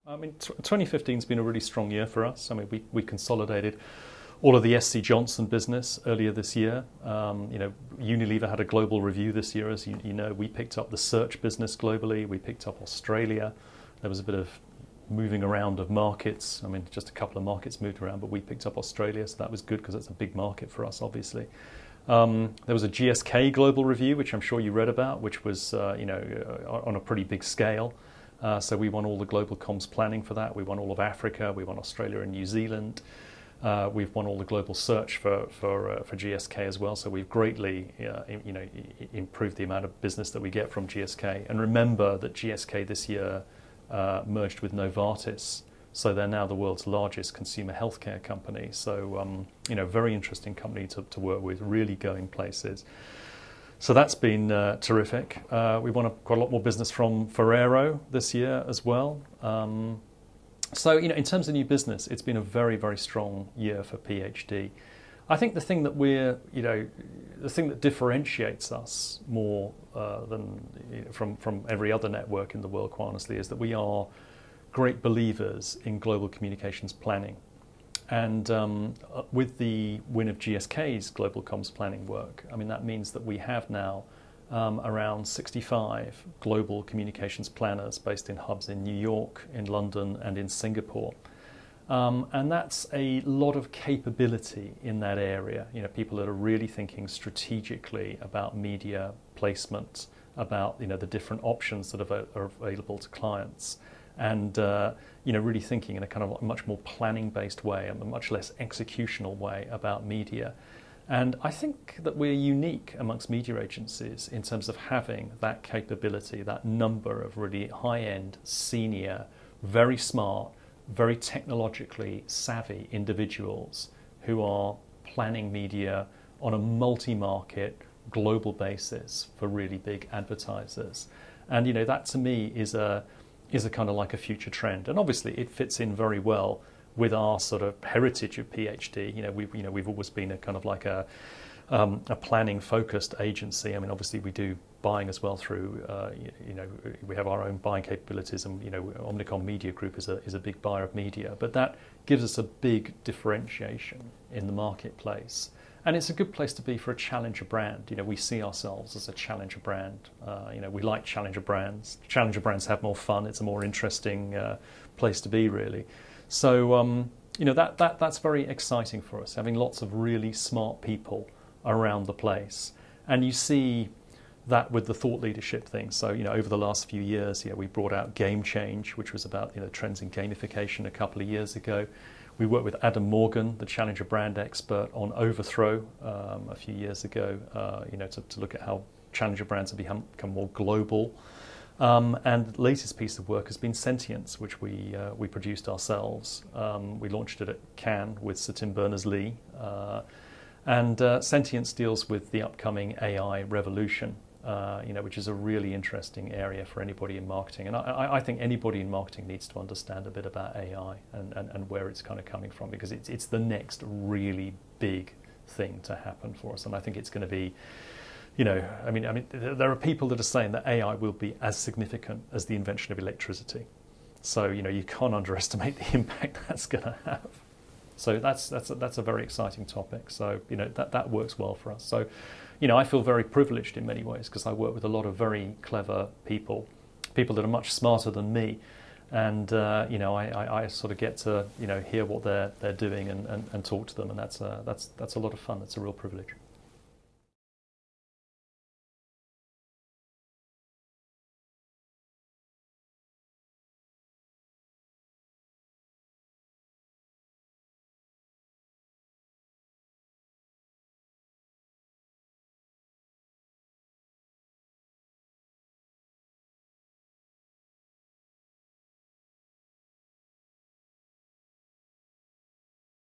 I mean, 2015 has been a really strong year for us. I mean, we consolidated all of the SC Johnson business earlier this year. Unilever had a global review this year, as you know. We picked up the search business globally. We picked up Australia. There was a bit of moving around of markets. I mean, just a couple of markets moved around, but we picked up Australia, so that was good because it's a big market for us, obviously. There was a GSK global review, which I'm sure you read about, which was on a pretty big scale. So we won all the global comms planning for that. We won all of Africa. We won Australia and New Zealand. We've won all the global search for GSK as well. So we've greatly improved the amount of business that we get from GSK. And remember that GSK this year merged with Novartis. So they're now the world's largest consumer healthcare company. So, very interesting company to work with, really going places. So that's been terrific. We won quite a lot more business from Ferrero this year as well. So, in terms of new business, it's been a very, very strong year for PhD. I think the thing that the thing that differentiates us more than from every other network in the world, quite honestly, is that we are great believers in global communications planning. And with the win of GSK's global comms planning work, I mean, that means that we have now around 65 global communications planners based in hubs in New York, in London, and in Singapore. And that's a lot of capability in that area. People that are really thinking strategically about media placement, about the different options that are available to clients. And really thinking in a kind of much more planning-based way, a much less executional way about media. And I think that we're unique amongst media agencies in terms of having that capability, that number of really high-end, senior, very smart, very technologically savvy individuals who are planning media on a multi-market, global basis for really big advertisers. And that to me is a kind of like a future trend, and obviously it fits in very well with our sort of heritage of PhD. We've always been a kind of like a planning focused agency. I mean, obviously we do buying as well through we have our own buying capabilities, and Omnicom Media Group is a big buyer of media, but that gives us a big differentiation in the marketplace. And it's a good place to be for a challenger brand. We see ourselves as a challenger brand. We like challenger brands. Challenger brands have more fun. It's a more interesting place to be, really. So, that's very exciting for us, having lots of really smart people around the place. And you see that with the thought leadership thing. So, over the last few years, we brought out Game Change, which was about, trends in gamification a couple of years ago. We worked with Adam Morgan, the challenger brand expert, on Overthrow a few years ago, to look at how challenger brands have become more global. And the latest piece of work has been Sentience, which we produced ourselves. We launched it at Cannes with Sir Tim Berners-Lee. And Sentience deals with the upcoming AI revolution, which is a really interesting area for anybody in marketing. And I think anybody in marketing needs to understand a bit about AI and where it's kind of coming from, because it's the next really big thing to happen for us. And I think it's going to be, there are people that are saying that AI will be as significant as the invention of electricity. So, you can't underestimate the impact that's going to have. So that's a very exciting topic. So, that works well for us. So, I feel very privileged in many ways because I work with a lot of very clever people that are much smarter than me. And, I sort of get to, hear what they're doing and talk to them. And that's a lot of fun. It's a real privilege.